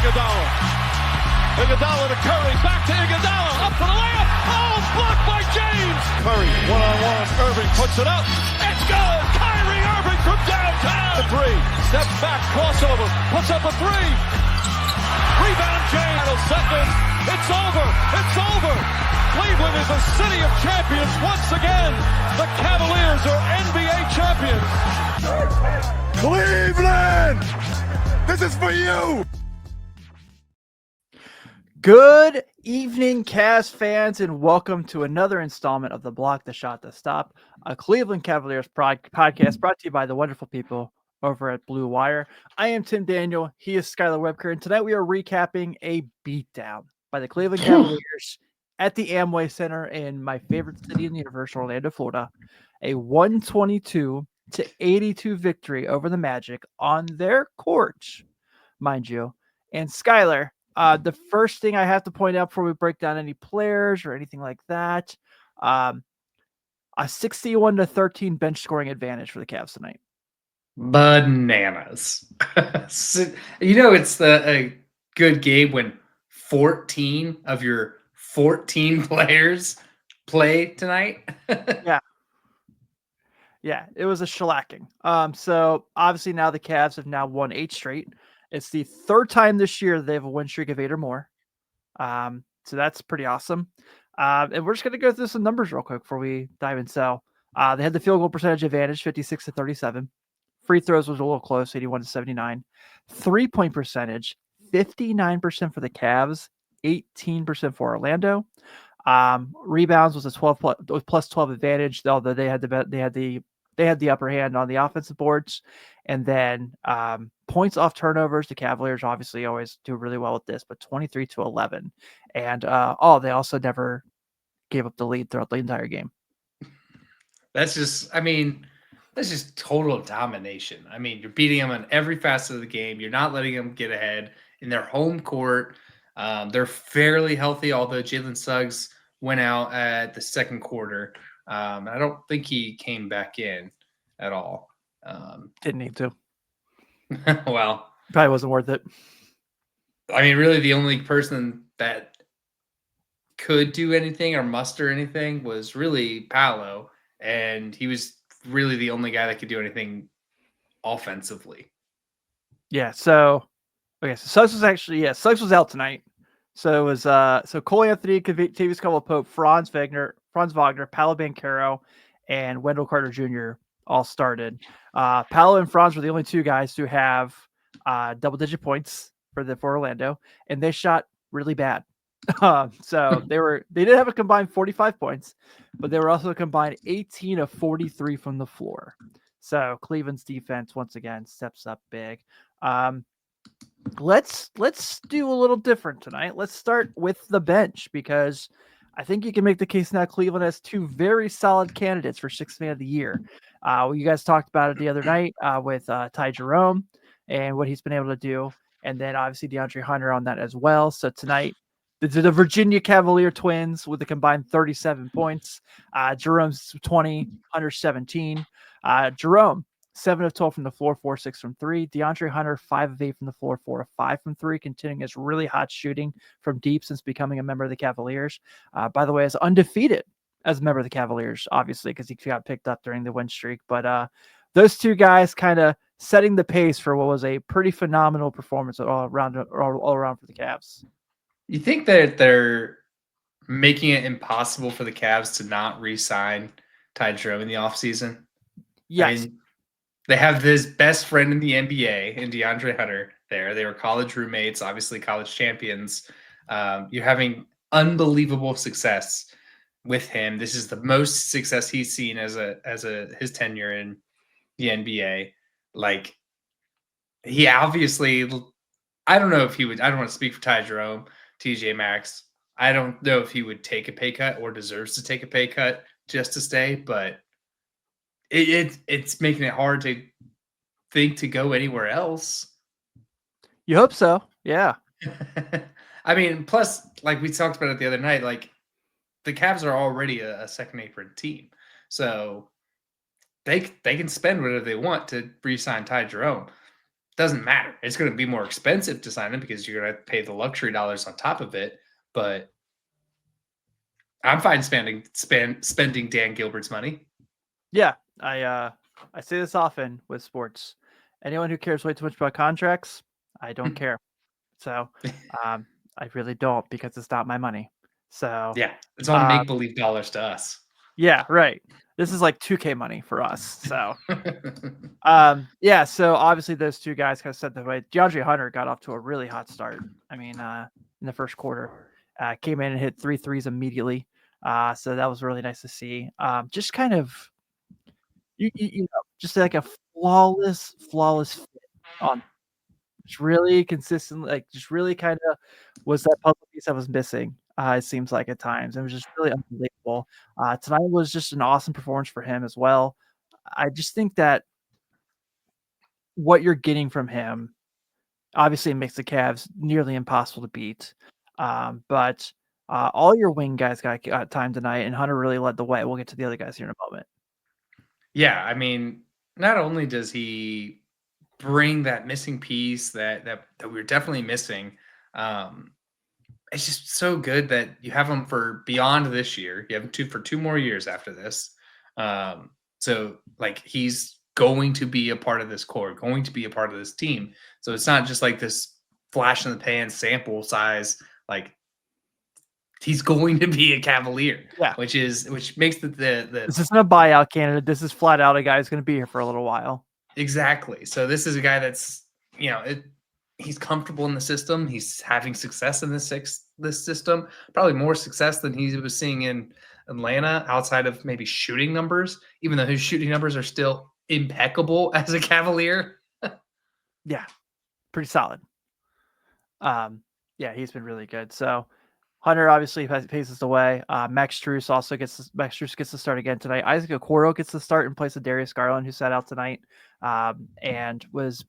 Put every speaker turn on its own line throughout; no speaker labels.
Iguodala. Iguodala to Curry, back to Iguodala, up for the layup. Oh, blocked by James. Curry, one-on-one. Irving puts it up. It's good. Kyrie Irving from downtown. The three, steps back, crossover, puts up a three. Rebound James. Second. It's over. It's over. Cleveland is a city of champions once again. The Cavaliers are NBA champions.
Cleveland! This is for you!
Good evening, Cavs fans, and welcome to another installment of the Block the Shot to Stop, a Cleveland Cavaliers podcast brought to you by the wonderful people over at Blue Wire. I am Tim Daniel. He is Skylar Webker, and tonight we are recapping a beatdown by the Cleveland Cavaliers at the Amway Center in my favorite city in the universe, Orlando, Florida. A 122-82 victory over the Magic on their court, mind you. And Skylar, the first thing I have to point out before we break down any players or anything like that, a 61-13 bench scoring advantage for the Cavs tonight.
Bananas. It's a good game when 14 of your 14 players play tonight.
Yeah, it was a shellacking. So obviously now the Cavs have now won 8 straight. It's the third time this year they have a win streak of 8 or more. So that's pretty awesome. And we're just going to go through some numbers real quick before we dive in. So they had the field goal percentage advantage, 56-37. Free throws was a little close, 81-79. 3-point percentage, 59% for the Cavs, 18% for Orlando. Rebounds was a plus 12 advantage, although they had the upper hand on the offensive boards. And then points off turnovers, the Cavaliers obviously always do really well with this, but 23-11. And they also never gave up the lead throughout the entire game.
That's just total domination. I mean, you're beating them on every facet of the game. You're not letting them get ahead in their home court. They're fairly healthy, although Jalen Suggs went out at the second quarter. I don't think he came back in at all.
Didn't need to.
Well,
probably wasn't worth it.
I mean, really the only person that could do anything or muster anything was really Paolo, and he was really the only guy that could do anything offensively.
Yeah, so Suggs was out tonight. So it was Cole Anthony, Tavius Caldwell-Pope, Franz Wagner, Paolo Banchero, and Wendell Carter Jr. all started. Paolo and Franz were the only two guys to have double-digit points for Orlando, and they shot really bad. So they did have a combined 45 points, but they were also combined 18 of 43 from the floor. So Cleveland's defense once again steps up big. Let's do a little different tonight. Let's start with the bench, because I think you can make the case now Cleveland has 2 very solid candidates for 6th man of the year. You guys talked about it the other night with Ty Jerome and what he's been able to do, and then obviously DeAndre Hunter on that as well. So tonight, the Virginia Cavalier twins with a combined 37 points. Jerome's 20, Hunter 17. Jerome, 7 of 12 from the floor, 4 of 6 from 3. DeAndre Hunter, 5 of 8 from the floor, 4 of 5 from 3, continuing his really hot shooting from deep since becoming a member of the Cavaliers. By the way, is undefeated as a member of the Cavaliers, obviously, because he got picked up during the win streak. But those two guys kind of setting the pace for what was a pretty phenomenal performance all around for the Cavs.
You think that they're making it impossible for the Cavs to not re-sign Ty Jerome in the offseason?
Yes.
I mean, they have this best friend in the NBA in DeAndre Hunter there. They were college roommates, obviously college champions. You're having unbelievable success with him. This is the most success he's seen as his tenure in the NBA. Like, he obviously, I don't know if he would, I don't want to speak for Ty Jerome, TJ Maxx. I don't know if he would take a pay cut or deserves to take a pay cut just to stay, but it's making it hard to think to go anywhere else.
You hope so. Yeah.
I mean, plus, like we talked about it the other night, like the Cavs are already a second apron team. So they can spend whatever they want to re-sign Ty Jerome. doesn't matter. It's going to be more expensive to sign him because you're going to pay the luxury dollars on top of it. But I'm fine spending Dan Gilbert's money.
Yeah, I say this often with sports. Anyone who cares way too much about contracts, I don't care. So I really don't, because it's not my money. So
yeah, it's all make-believe dollars to us.
Yeah, right. This is like 2K money for us. So yeah, so obviously those two guys kind of set the way. DeAndre Hunter got off to a really hot start. I mean, in the first quarter, came in and hit 3 threes immediately. So that was really nice to see. Just kind of, you know, just like a flawless fit on, just really consistent, like just really kind of was that puzzle piece that was missing. It seems like at times it was just really unbelievable. Tonight was just an awesome performance for him as well. I just think that what you're getting from him obviously makes the Cavs nearly impossible to beat. But all your wing guys got time tonight, and Hunter really led the way. We'll get to the other guys here in a moment.
Yeah, I mean, not only does he bring that missing piece that we were definitely missing, it's just so good that you have him for beyond this year. You have him for 2 more years after this. So like he's going to be a part of this core, going to be a part of this team. So it's not just like this flash in the pan sample size. Like he's going to be a Cavalier, which makes the
this isn't a buyout candidate. This is flat out a guy who's going to be here for a little while.
Exactly. So this is a guy that's, he's comfortable in the system. He's having success in this system, probably more success than he was seeing in Atlanta, outside of maybe shooting numbers, even though his shooting numbers are still impeccable as a Cavalier.
Yeah, pretty solid. Yeah, he's been really good. So Hunter obviously paces the way. Max Strus gets to start again tonight. Isaac Okoro gets to start in place of Darius Garland, who sat out tonight, and was,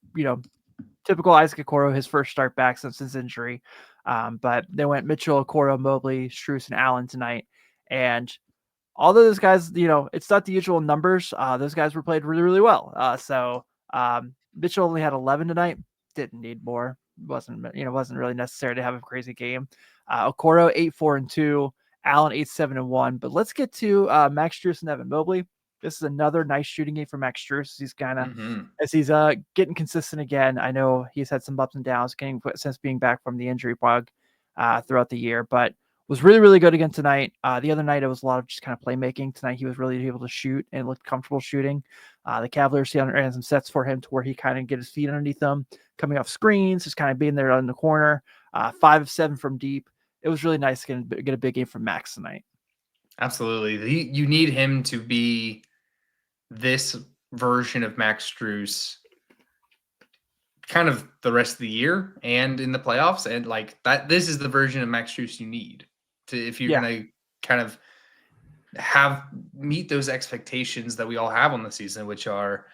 typical Isaac Okoro, his first start back since his injury. But they went Mitchell, Okoro, Mobley, Strus, and Allen tonight. And although those guys, it's not the usual numbers, those guys were played really, really well. So Mitchell only had 11 tonight. Didn't need more. Wasn't really necessary to have a crazy game. Okoro 8-4-2, Allen 8-7-1. But let's get to Max Strus and Evan Mobley. This is another nice shooting game for Max Strus. He's kind of as he's getting consistent again. I know he's had some ups and downs since being back from the injury bug throughout the year, but was really, really good again tonight. The other night it was a lot of just kind of playmaking. Tonight he was really able to shoot and looked comfortable shooting. The Cavaliers ran some sets for him to where he kind of get his feet underneath them, coming off screens, just kind of being there in the corner. 5 of 7 from deep. It was really nice to get a big game from Max tonight.
Absolutely. You need him to be this version of Max Strus kind of the rest of the year and in the playoffs. And like that, this is the version of Max Strus you need if you're going to kind of meet those expectations that we all have on the season, which are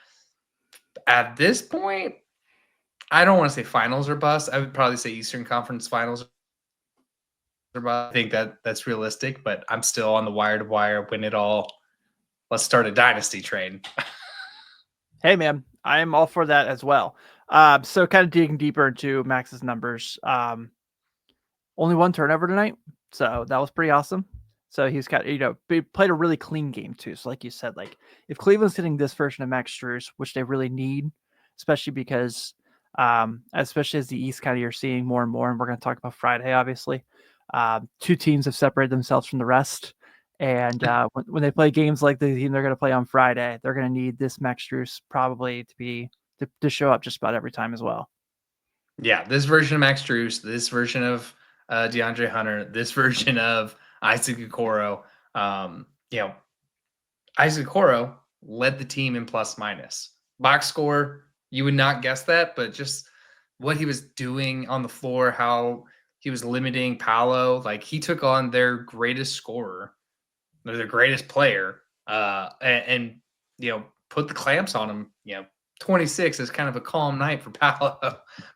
at this point, I don't want to say finals or bust. I would probably say Eastern Conference Finals or bust. I think that's realistic, but I'm still on the wire to wire, win it all. Let's start a dynasty train.
Hey man, I'm all for that as well. So kind of digging deeper into Max's numbers. Only 1 turnover tonight, so that was pretty awesome. So he's got, he played a really clean game too. So like you said, like if Cleveland's hitting this version of Max Strus, which they really need, especially because, especially as the East kind of you're seeing more and more, and we're going to talk about Friday, obviously. 2 teams have separated themselves from the rest. And when they play games like the team they're going to play on Friday, they're going to need this Max Strus probably to show up just about every time as well.
Yeah, this version of Max Strus, this version of DeAndre Hunter, this version of Isaac Okoro. Isaac Okoro led the team in plus minus. Box score, you would not guess that, but just what he was doing on the floor, how he was limiting Paolo. Like he took on their greatest scorer, their greatest player, and put the clamps on him. 26 is kind of a calm night for Paolo,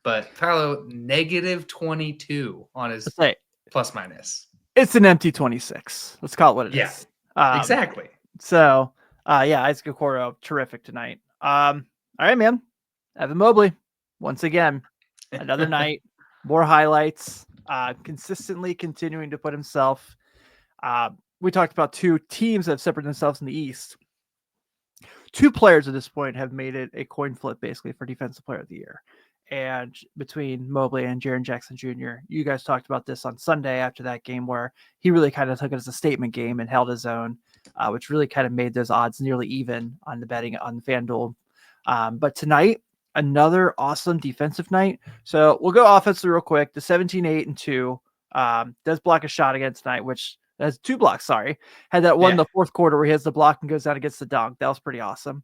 but Paolo negative 22 on his plus minus.
It's an empty 26. Let's call it what it is.
Exactly.
So, Isaac Okoro, terrific tonight. All right, man. Evan Mobley, once again, another night, more highlights, consistently continuing to put himself. We talked about two teams that have separated themselves in the East. Two players at this point have made it a coin flip basically for Defensive Player of the Year. And between Mobley and Jaren Jackson Jr., you guys talked about this on Sunday after that game where he really kind of took it as a statement game and held his own, which really kind of made those odds nearly even on the betting on the FanDuel. But tonight, another awesome defensive night. So we'll go offensively real quick. The 17-8-2 does block a shot again tonight, which has 2 blocks. Sorry, had that one in the fourth quarter where he has the block and goes down against the dunk. That was pretty awesome.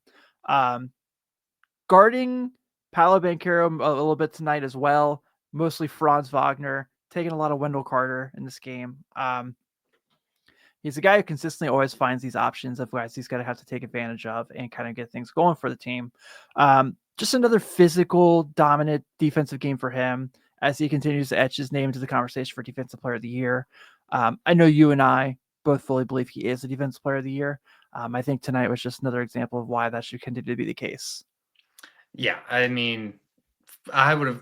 Guarding Paolo Banchero a little bit tonight as well. Mostly Franz Wagner, taking a lot of Wendell Carter in this game. He's a guy who consistently always finds these options of guys he's going to have to take advantage of and kind of get things going for the team. Just another physical, dominant defensive game for him as he continues to etch his name into the conversation for Defensive Player of the Year. I know you and I both fully believe he is a Defensive Player of the Year. I think tonight was just another example of why that should continue to be the case.
Yeah, I mean, I would have.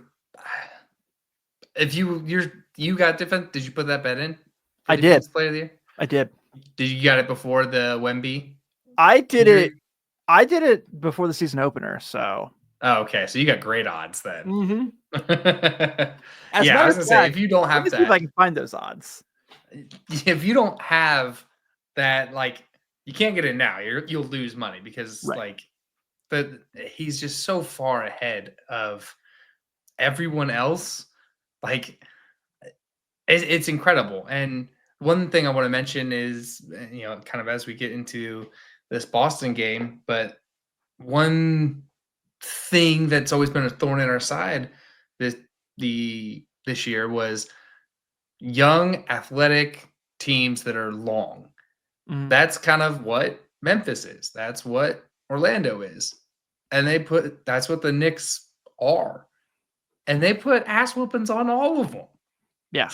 If you got defense, did you put that bet in?
I did.
Player of the Year?
I did.
Did you got it before the Wemby?
I did it. I did it before the season opener. So.
Oh, okay. So you got great odds then.
Mm-hmm.
Yeah, I was gonna say if you don't have that,
see if I can find those odds.
If you don't have that, like you can't get it now. You'll lose money because he's just so far ahead of everyone else. Like it's incredible. And one thing I want to mention is, kind of as we get into this Boston game, but one thing that's always been a thorn in our side this year was young, athletic teams that are long. Mm-hmm. That's kind of what Memphis is. That's what Orlando is. And that's what the Knicks are. And they put ass whoopings on all of them.
Yeah.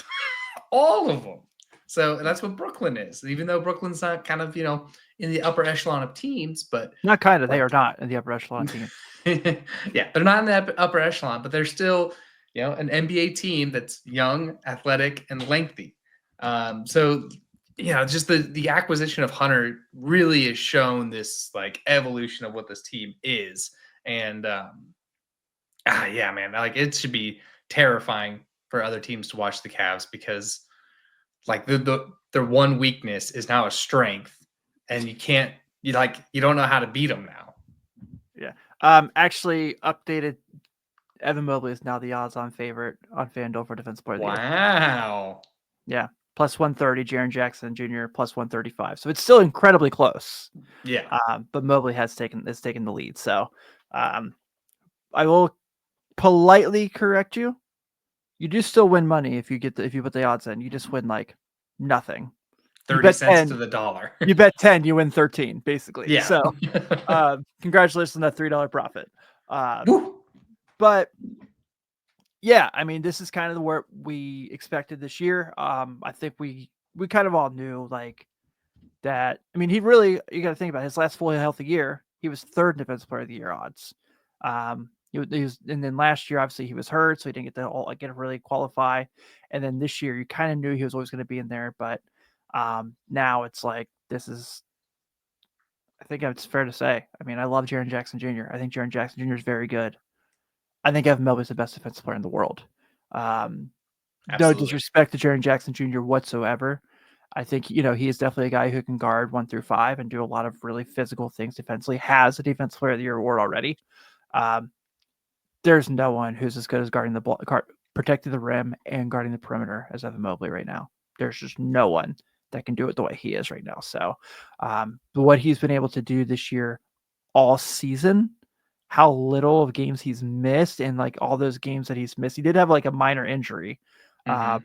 All of them. So that's what Brooklyn is. Even though Brooklyn's not kind of, in the upper echelon of teams, but
not kind of, they are not in the upper echelon team.
Yeah, they're not in the upper echelon, but they're still, an NBA team that's young, athletic, and lengthy. So, just the acquisition of Hunter really has shown this like evolution of what this team is. And yeah, man, like it should be terrifying for other teams to watch the Cavs because like their one weakness is now a strength, and you don't know how to beat them now.
Yeah. Actually updated. Evan Mobley is now the odds-on favorite on FanDuel for Defensive Player of the Year.
Wow.
Yeah. Plus 130, Jaren Jackson Jr. plus 135. So it's still incredibly close.
Yeah.
But Mobley has taken the lead. So I will politely correct you. You do still win money if you put the odds in. You just win like nothing.
30 cents to the dollar.
You bet 10, you win 13, basically.
Yeah.
So congratulations on that $3 profit. But yeah, I mean, this is kind of where we expected this year. I think we kind of all knew like that. I mean, you got to think about it. His last fully healthy year, he was third in Defensive Player of the Year odds. He was, and then last year, obviously he was hurt, so he didn't get to really qualify. And then this year, you kind of knew he was always going to be in there, but now it's like I think it's fair to say. I mean, I love Jaren Jackson Jr. I think Jaren Jackson Jr. is very good. I think Evan Mobley is the best defensive player in the world. No disrespect to Jaren Jackson Jr. whatsoever. I think, he is definitely a guy who can guard 1 through 5 and do a lot of really physical things defensively, has a Defensive Player of the Year award already. There's no one who's as good as guarding the ball, protecting the rim and guarding the perimeter as Evan Mobley right now. There's just no one that can do it the way he is right now. So what he's been able to do this year all season, how little of games he's missed, and like all those games that he's missed. He did have like a minor injury at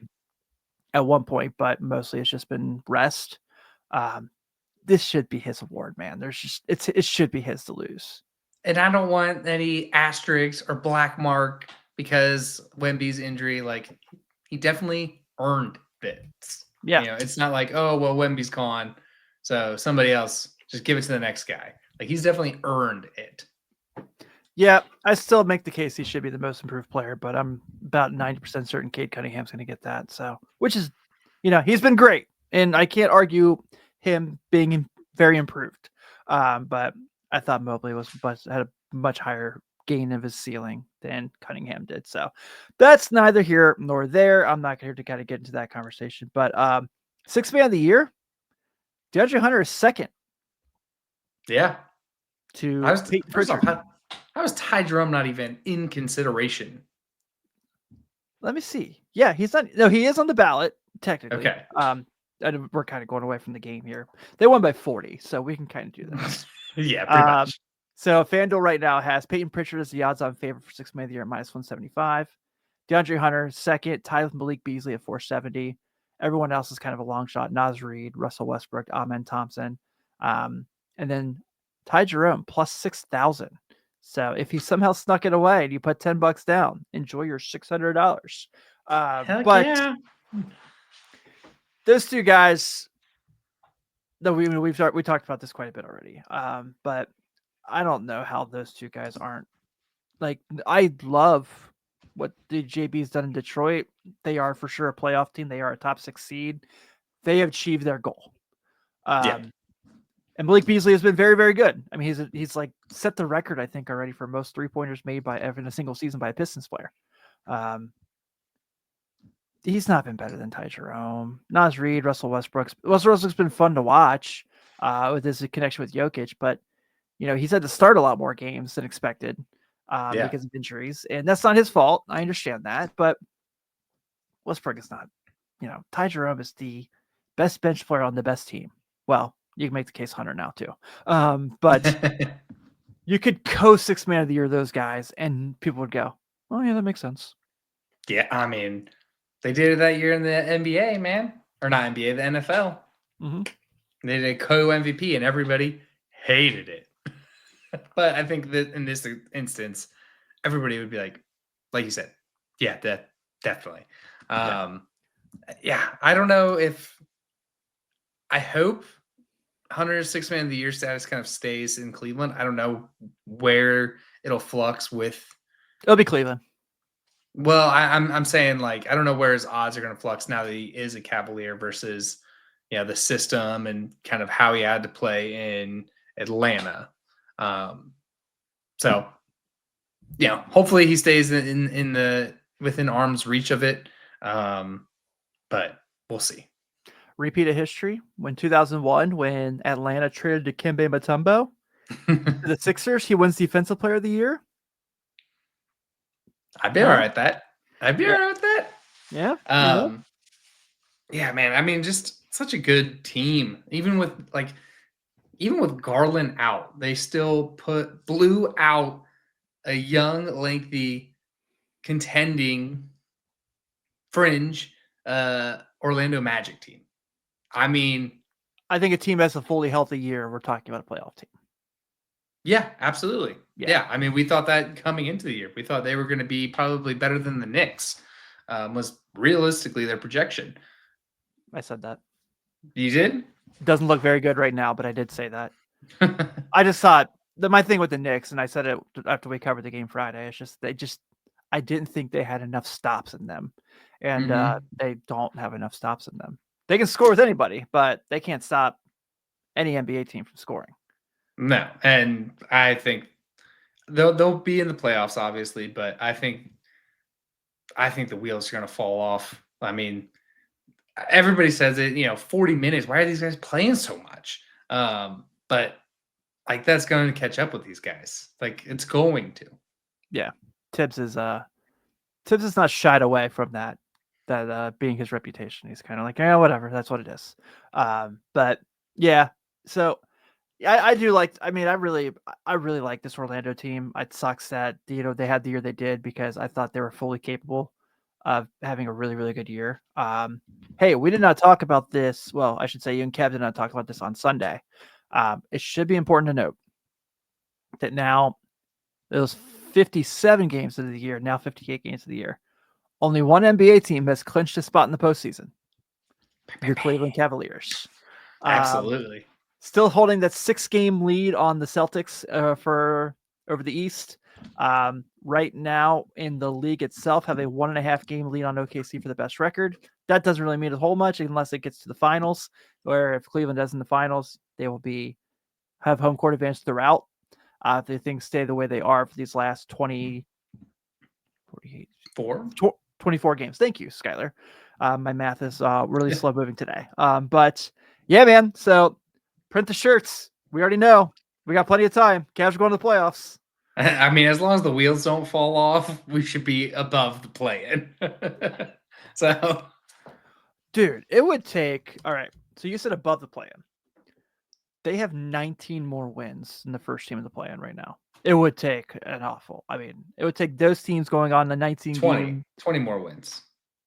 one point, but mostly it's just been rest. This should be his award, man. It should be his to lose.
And I don't want any asterisks or black mark because Wemby's injury, like he definitely earned it.
Yeah.
It's not like, oh, well, Wemby's gone, so somebody else just give it to the next guy. Like he's definitely earned it.
Yeah, I still make the case he should be the most improved player, but I'm about 90% certain Cade Cunningham's going to get that. So, which is, he's been great, and I can't argue him being very improved. But I thought Mobley had a much higher gain of his ceiling than Cunningham did. So that's neither here nor there. I'm not here to kind of get into that conversation. But sixth man of the year, DeAndre Hunter is second.
Yeah.
To
first off, how is Ty Jerome not even in consideration?
Let me see. Yeah, he's not. No, he is on the ballot technically.
Okay.
And we're kind of going away from the game here. They won by 40, so we can kind of do this.
Yeah, pretty much.
So FanDuel right now has Peyton Pritchard as the odds-on favorite for sixth man of the year at -175. DeAndre Hunter second, tied with Malik Beasley at 470. Everyone else is kind of a long shot. Naz Reid, Russell Westbrook, Amen Thompson, and then Ty Jerome plus 6,000. So if he somehow snuck it away and you put $10 down, enjoy your $600. But
yeah.
Those two guys, though we talked about this quite a bit already. But I don't know how those two guys aren't like. I love what the JB's done in Detroit. They are for sure a playoff team. They are a top 6 seed. They have achieved their goal. And Malik Beasley has been very, very good. I mean, he's like set the record, I think, already for most 3-pointers made in a single season by a Pistons player. He's not been better than Ty Jerome. Naz Reid, Russell Westbrook's been fun to watch with his connection with Jokic, but he's had to start a lot more games than expected because of injuries, and that's not his fault. I understand that, but Westbrook is not. Ty Jerome is the best bench player on the best team. Well, you can make the case Hunter now too. But you could co-sixth man of the year those guys, and people would go, "Oh yeah, that makes sense."
Yeah, I mean, they did it that year in the NBA, man, or not NBA, the NFL.
Mm-hmm.
They did a co-MVP, and everybody hated it. But I think that in this instance, everybody would be like you said, yeah, that definitely. Yeah, I don't know if. I hope Hunter's sixth man of the year status kind of stays in Cleveland. I don't know where it'll flux with.
It'll be Cleveland.
Well, I'm saying I don't know where his odds are going to flux now that he is a Cavalier versus the system and kind of how he had to play in Atlanta. So hopefully he stays in the within arm's reach of it. But we'll see.
Repeat of history when 2001, when Atlanta traded Dikembe Mutombo to the Sixers, he wins Defensive Player of the Year.
I'd be all right with that. I'd be all right with that.
Yeah.
Yeah, man. I mean, just such a good team. Even with Garland out, they still blew out a young, lengthy, contending fringe Orlando Magic team. I mean,
I think a team has a fully healthy year. We're talking about a playoff team.
Yeah, absolutely. Yeah. I mean, we thought that coming into the year. We thought they were going to be probably better than the Knicks. Was realistically their projection.
I said that.
You did?
It doesn't look very good right now, but I did say that. I just thought my thing with the Knicks, and I said it after we covered the game Friday, it's just I didn't think they had enough stops in them. And they don't have enough stops in them. They can score with anybody, but they can't stop any NBA team from scoring.
No, and I think they'll be in the playoffs, obviously, but I think the wheels are going to fall off. I mean, everybody says it, 40 minutes. Why are these guys playing so much? But that's going to catch up with these guys. It's going to. Yeah,
Tibbs is not shied away from that being his reputation. He's kind of like, yeah, whatever, that's what it is. But yeah, so I do like. I mean, I really like this Orlando team. It sucks that they had the year they did because I thought they were fully capable of having a really, really good year. Hey, we did not talk about this. Well, I should say you and Kev did not talk about this on Sunday. It should be important to note that now those 57 games of the year, now 58 games of the year, only one NBA team has clinched a spot in the postseason. Your Cleveland Cavaliers.
Absolutely.
Still holding that 6-game lead on the Celtics over the East. Right now in the league itself, have a 1.5 game lead on OKC for the best record. That doesn't really mean a whole much unless it gets to the finals, where if Cleveland does in the finals, they will have home court advantage throughout. If the things stay the way they are for these last 24 games. Thank you, Skylar. My math is really slow moving today. But yeah, man. So print the shirts. We already know. We got plenty of time. Cavs are going to the playoffs.
I mean, as long as the wheels don't fall off, we should be above the play-in. So,
dude, it would take. All right. So you said above the play-in. They have 19 more wins than the first team in the play-in right now. It would take it would take those teams going on the 19
20 more wins.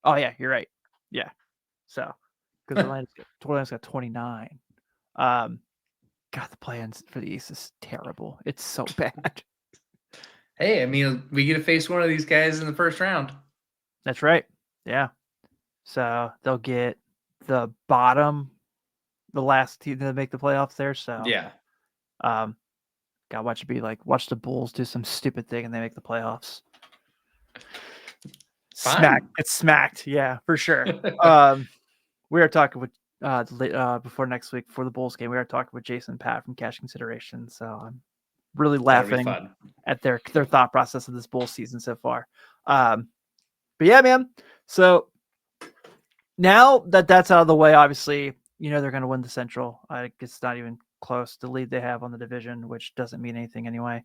Oh yeah, you're right. Yeah. So, because Atlanta's got 29. God, the plans for the East is terrible. It's so bad.
Hey, I mean, we get to face one of these guys in the first round.
That's right. Yeah. So they'll get the last team to make the playoffs there. So
yeah.
God, watch the Bulls do some stupid thing and they make the playoffs. It's smacked. Yeah, for sure. We are talking with before next week for the Bulls game. We are talking with Jason and Pat from Cash Consideration. So I'm really laughing at their thought process of this Bulls season so far. But yeah, man. So now that's out of the way, obviously, they're going to win the Central. It's not even close. The lead they have on the division, which doesn't mean anything anyway.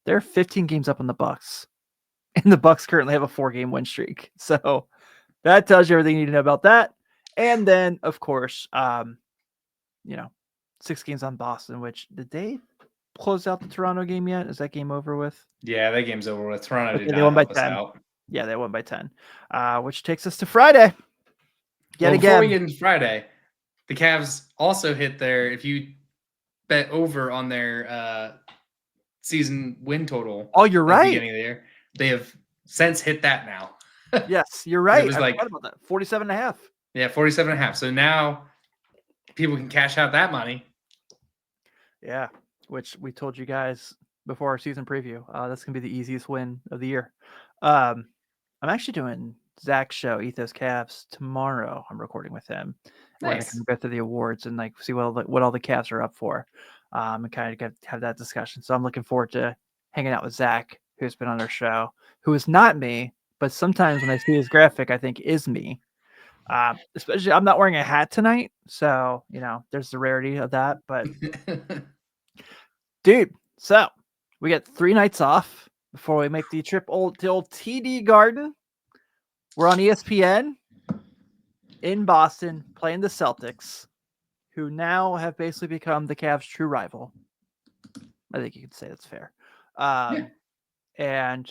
They're 15 games up on the Bucks, and the Bucks currently have a 4-game win streak. So that tells you everything you need to know about that. And then, of course, 6 games on Boston. Which did they close out the Toronto game yet? Is that game over with?
Yeah, that game's over with. Toronto did
they
not
won by
help us
10.
out.
Yeah, they won by 10, which takes us to Friday.
Before we get into Friday, the Cavs also hit if you bet over on their season win total.
Oh, you're right.
At the beginning of the year, they have since hit that now.
Yes, you're right.
It was
I forgot about that. 47.5.
Yeah, 47.5. So now people can cash out that money.
Yeah, which we told you guys before our season preview. That's going to be the easiest win of the year. I'm actually doing Zach's show, Ethos Cavs, tomorrow. I'm recording with him.
Nice.
We're going to go through the awards and see what all the Cavs are up for, and kind of have that discussion. So I'm looking forward to hanging out with Zach, who's been on our show, who is not me, but sometimes when I see his graphic, I think is me. Especially, I'm not wearing a hat tonight, so there's the rarity of that. But dude, so we got 3 nights off before we make the trip to old TD Garden. We're on ESPN in Boston playing the Celtics, who now have basically become the Cavs' true rival. I think you could say that's fair. And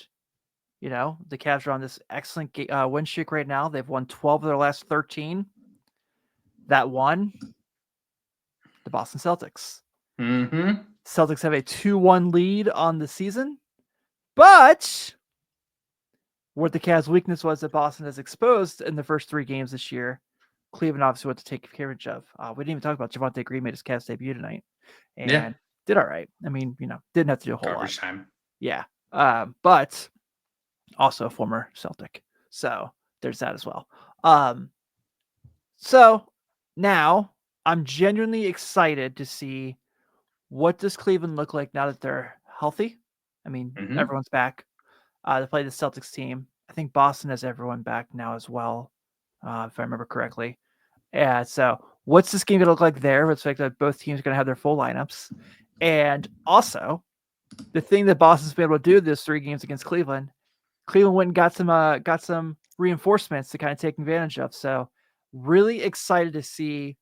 the Cavs are on this excellent win streak right now. They've won 12 of their last 13. That won the Boston Celtics.
Mm-hmm.
Celtics have a 2-1 lead on the season, but what the Cavs' weakness was that Boston has exposed in the first 3 games this year, Cleveland obviously went to take advantage of. We didn't even talk about Javonte Green made his Cavs debut tonight, and did all right. I mean, didn't have to do a whole
Garbage
lot.
Time.
Yeah, but also a former Celtic, so there's that as well. So now I'm genuinely excited to see what does Cleveland look like now that they're healthy. I mean, everyone's back to play the Celtics team. I think Boston has everyone back now as well, if I remember correctly. Yeah. So what's this game going to look like there? It's like that both teams are going to have their full lineups. And also the thing that Boston's been able to do this 3 games against Cleveland went and got some reinforcements to kind of take advantage of. So really excited to see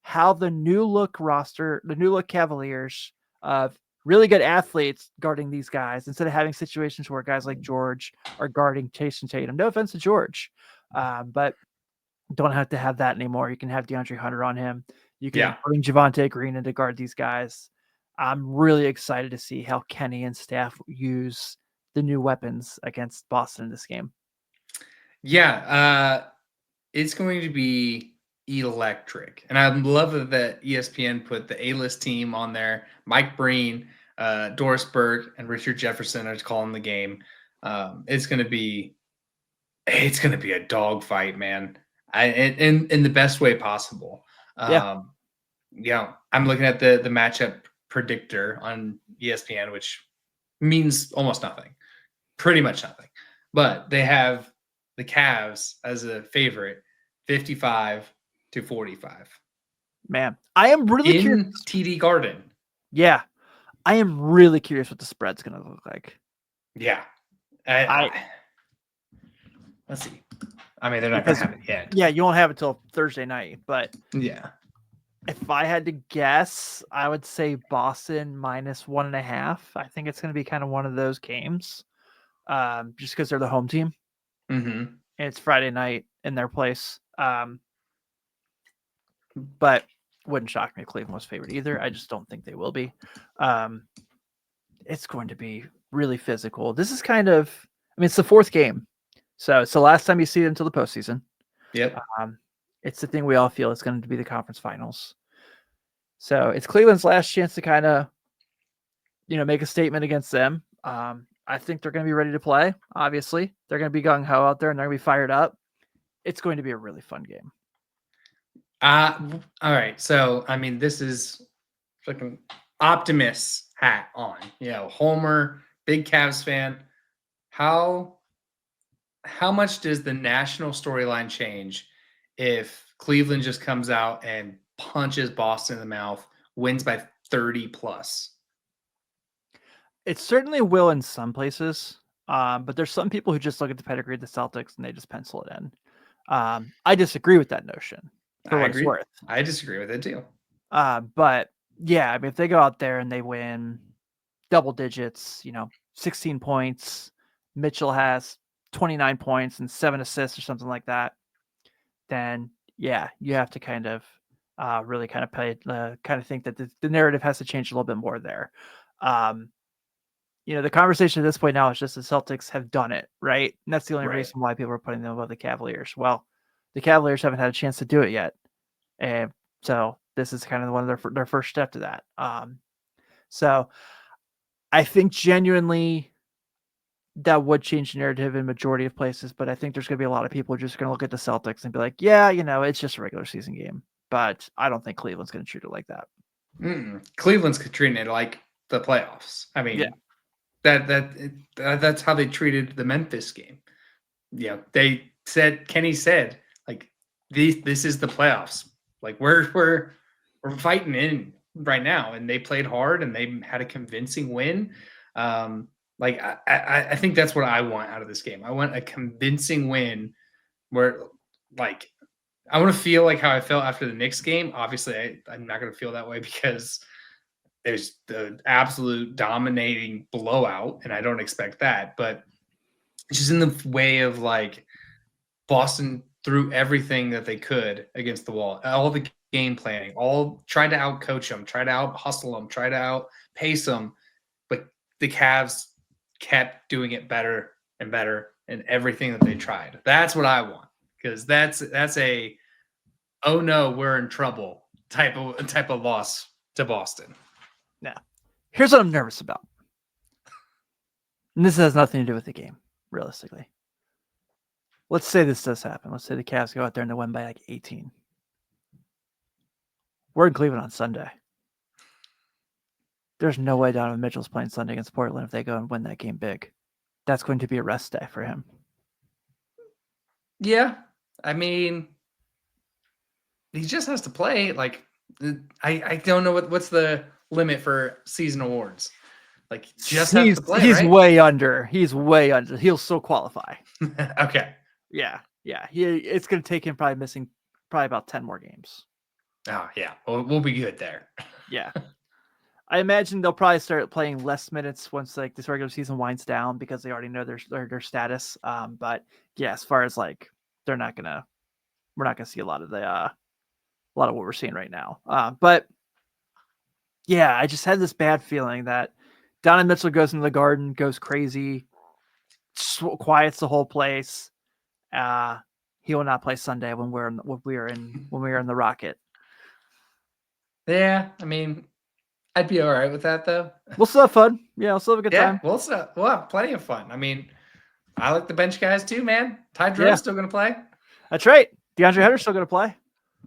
how the new look roster, the new look Cavaliers of really good athletes guarding these guys, instead of having situations where guys like George are guarding Jason Tatum. No offense to George, but don't have to have that anymore. You can have DeAndre Hunter on him. You can bring Javonte Green in to guard these guys. I'm really excited to see how Kenny and staff use the new weapons against Boston in this game.
Yeah, it's going to be electric. And I love that ESPN put the A-list team on there. Mike Breen, Doris Burke and Richard Jefferson are calling the game. It's gonna be a dogfight, man. In the best way possible. I'm looking at the matchup predictor on ESPN, which means almost nothing, pretty much nothing. But they have the Cavs as a favorite, 55-45.
Man, I am really curious.
In TD Garden.
Yeah, I am really curious what the spread's going to look like.
Yeah. Let's see. I mean, they're not going to have it yet.
Yeah, you won't have it till Thursday night. But
yeah,
if I had to guess, I would say Boston -1.5. I think it's going to be kind of one of those games, just because they're the home team.
Mm-hmm.
And it's Friday night in their place. But wouldn't shock me if Cleveland was favored either. I just don't think they will be. It's going to be really physical. This is kind of, it's the fourth game. So it's the last time you see it until the postseason.
Yep.
It's the thing we all feel it's going to be the conference finals. So it's Cleveland's last chance to kind of, make a statement against them. I think they're going to be ready to play. Obviously, they're going to be gung-ho out there and they're going to be fired up. It's going to be a really fun game.
All right. So, this is fucking optimist hat on, Homer, big Cavs fan. How much does the national storyline change if Cleveland just comes out and punches Boston in the mouth, wins by 30 plus?
It certainly will in some places. But there's some people who just look at the pedigree of the Celtics and they just pencil it in. I disagree with that notion. For what it's worth.
I disagree with it too.
But yeah, if they go out there and they win double digits, 16 points, Mitchell has 29 points and 7 assists or something like that, then yeah, you have to kind of really kind of think that the narrative has to change a little bit more there. The conversation at this point now is just the Celtics have done it, right? And that's the only reason why people are putting them above the Cavaliers. Well, the Cavaliers haven't had a chance to do it yet. And so this is kind of one of their first step to that. So I think genuinely that would change the narrative in majority of places, but I think there's going to be a lot of people who are just going to look at the Celtics and be like, yeah, it's just a regular season game. But I don't think Cleveland's going to treat it like that.
Cleveland's treating it like the playoffs. That's how they treated the Memphis game. Yeah, Kenny said, like, this is the playoffs. Like we're fighting in right now, and they played hard and they had a convincing win. I think that's what I want out of this game. I want a convincing win where, like, I want to feel like how I felt after the Knicks game. Obviously, I'm not going to feel that way because there's the absolute dominating blowout, and I don't expect that. But it's just in the way of, like, Boston threw everything that they could against the wall. All the game planning, all tried to out-coach them, tried to out-hustle them, tried to out-pace them. But the Cavs kept doing it better and better in everything that they tried. That's what I want, because that's a, oh no, we're in trouble type of loss to Boston.
Now, here's what I'm nervous about. And this has nothing to do with the game, realistically. Let's say this does happen. Let's say the Cavs go out there and they win by like 18. We're in Cleveland on Sunday. There's no way Donovan Mitchell's playing Sunday against Portland if they go and win that game big. That's going to be a rest day for him.
Yeah. He just has to play. Like, I don't know what's the limit for season awards. Like, just has to play,
he's
right?
way under. He's way under. He'll still qualify.
Okay.
Yeah. It's going to take him probably about 10 more games.
Oh, yeah. We'll be good there.
Yeah. I imagine they'll probably start playing less minutes once, like, this regular season winds down because they already know their status. But yeah, as far as, like, we're not gonna see a lot of what we're seeing right now. But yeah, I just had this bad feeling that Donovan Mitchell goes into the Garden, goes crazy, quiets the whole place. He will not play Sunday when we are in the Rocket.
Yeah, I'd be all right with that though.
We'll still have fun. Yeah, we'll still have a good
Yeah,
time.
we'll have plenty of fun. I mean, I like the bench guys too, man. Ty Jerome's still going to play.
That's right. DeAndre Hunter's still going to play.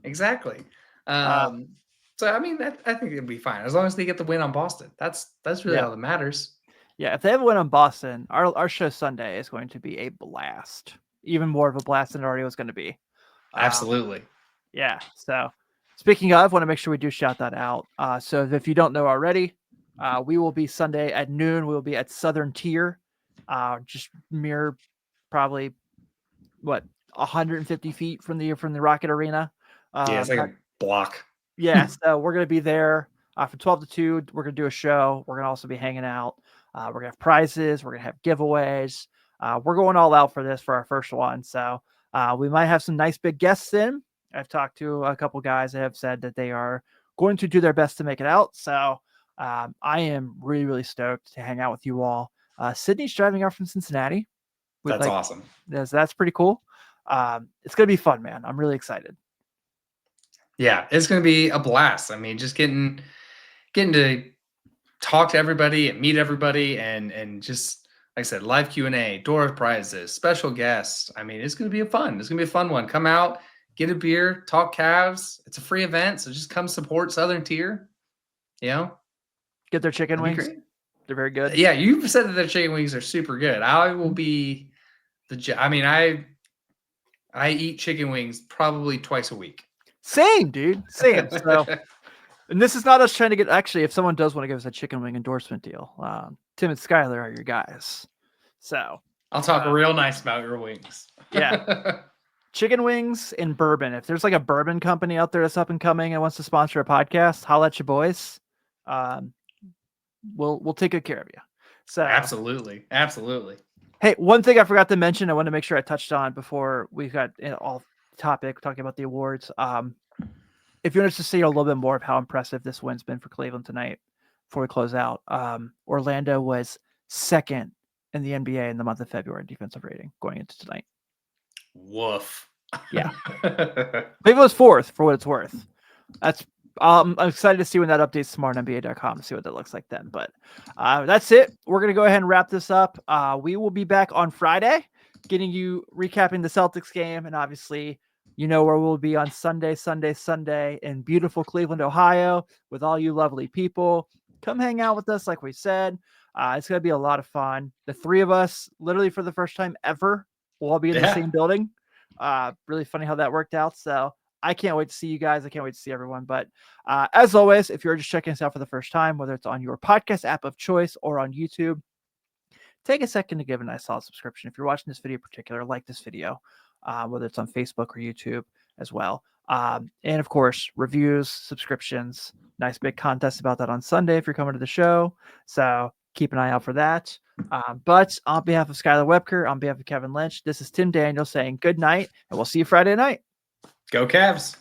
Exactly. So I mean, I think it'll be fine as long as they get the win on Boston. That's really all that matters.
Yeah, if they have a win on Boston, our show Sunday is going to be a blast. Even more of a blast than it already was going to be.
Absolutely.
Yeah. So speaking of, want to make sure we do shout that out. So if you don't know already, we will be Sunday at noon. We will be at Southern Tier, just mere probably 150 feet from the Rocket Arena.
Yeah, it's like a block.
Yeah, so we're going to be there from 12 to 2. We're going to do a show. We're going to also be hanging out. We're going to have prizes. We're going to have giveaways. We're going all out for this for our first one. So we might have some nice big guests in. I've talked to a couple guys that have said that they are going to do their best to make it out. So I am really, really stoked to hang out with you all. Sydney's driving out from Cincinnati.
That's awesome.
That's pretty cool. It's going to be fun, man. I'm really excited.
Yeah, it's going to be a blast. I mean, just getting to talk to everybody and meet everybody and just, like I said, live Q&A, door prizes, special guests. I mean, it's going to be fun. It's going to be a fun one. Come out, get a beer, talk Cavs. It's a free event, so just come support Southern Tier. You know?
Get their chicken wings. They're very good.
Yeah, you've said that their chicken wings are super good. I will be I eat chicken wings probably twice a week.
Same, dude. Same. So, and this is not us trying to get. Actually, if someone does want to give us a chicken wing endorsement deal, Tim and Skylar are your guys. So
I'll talk real nice about your wings.
Yeah, chicken wings and bourbon. If there's like a bourbon company out there that's up and coming and wants to sponsor a podcast, holla at your boys. We'll take good care of you. So
absolutely.
Hey, one thing I forgot to mention, I want to make sure I touched on before we got off topic talking about the awards. If you want us to see a little bit more of how impressive this win's been for Cleveland tonight, before we close out, Orlando was second in the NBA in the month of February defensive rating going into tonight.
Woof.
Yeah, Cleveland was fourth for what it's worth. That's I'm excited to see when that updates tomorrow on NBA.com to see what that looks like then. But that's it. We're going to go ahead and wrap this up. We will be back on Friday, getting you recapping the Celtics game. And obviously, you know where we'll be on Sunday in beautiful Cleveland, Ohio, with all you lovely people. Come hang out with us, like we said. It's going to be a lot of fun. The three of us, literally for the first time ever, will all be in the same building. Really funny how that worked out. So I can't wait to see you guys. I can't wait to see everyone. But as always, if you're just checking us out for the first time, whether it's on your podcast app of choice or on YouTube, take a second to give a nice solid subscription. If you're watching this video in particular, like this video, whether it's on Facebook or YouTube as well. And of course, reviews, subscriptions, nice big contest about that on Sunday if you're coming to the show. So keep an eye out for that. But on behalf of Skylar Webker, on behalf of Kevin Lynch, this is Tim Daniel saying good night, and we'll see you Friday night.
Go Cavs.